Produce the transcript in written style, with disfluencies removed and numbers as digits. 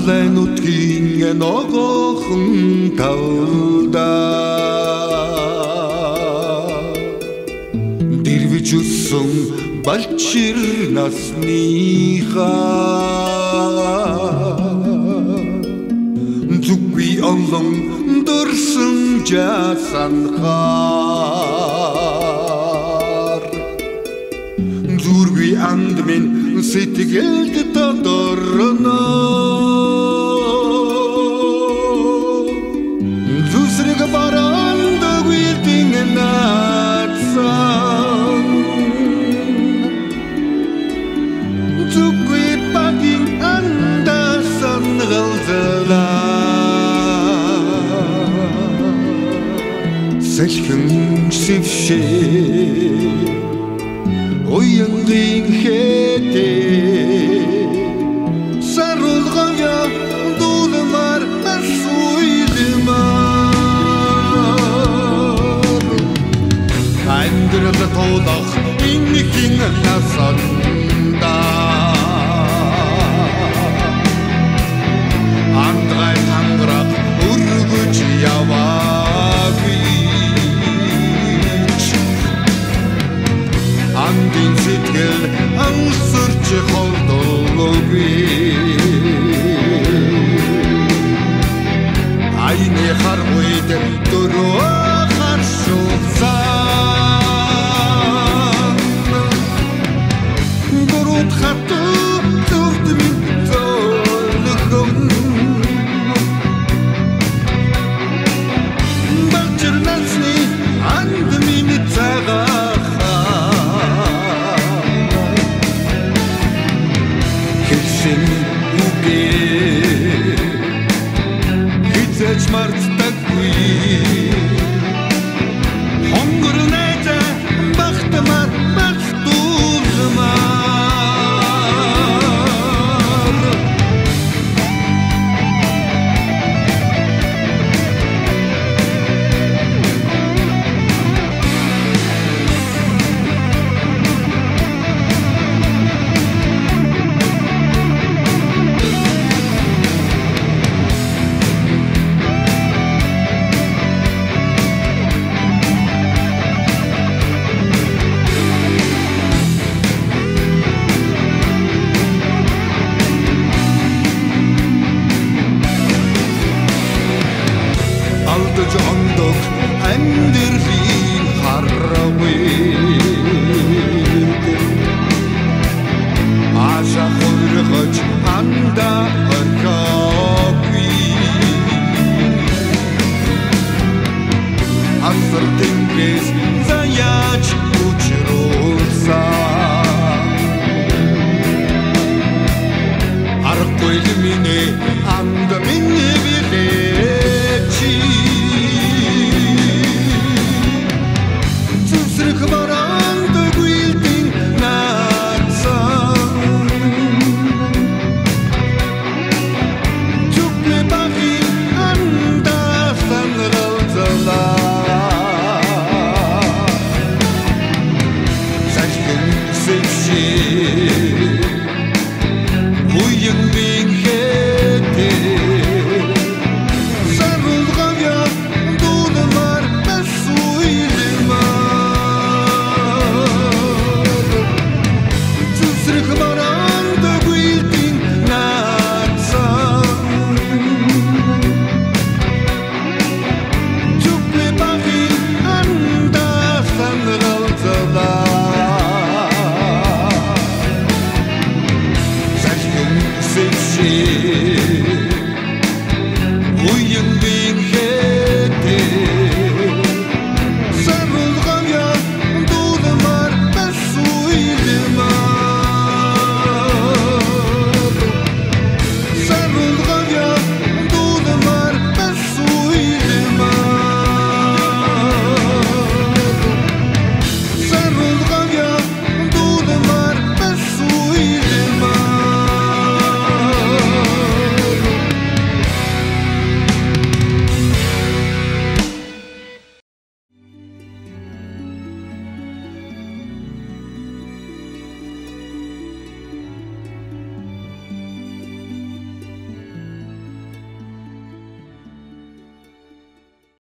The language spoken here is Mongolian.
Далайн нутгийн ногоохон тавда дэрвэж өссөн балчир насныхаа зүггүй олон дурсан жасанхаар зүргүй анд минь сэтгэлд тодорно зүсрэг баранд гүйдин наацсан зүггүй багийн андасан галзалаа сэлхэн сившээ уянгийн хэтээ сарулгая дулмар асуйлмар амьдрал тоодох иннихин насанда андрай танграк өргөж яваагүй андин сэтгэл ансарч холдоогүй айны харгүйд дөрөө харшуулсан дөрөд хату зүрд минь зөөлгөн балчир насны анд минь цагаа хэлсэн үгээ хизээч мартдаггүй хонгор найза бахтамар бахтуулмаар алдаж ондог амьдралын харвид аша хөргөж анда орхогүй асар тэнгис заяач учруулсан аргагүй минь анда минь билечи зүсрэх баранд гүйдин наацсан зүггүй багийн андасан галзалаа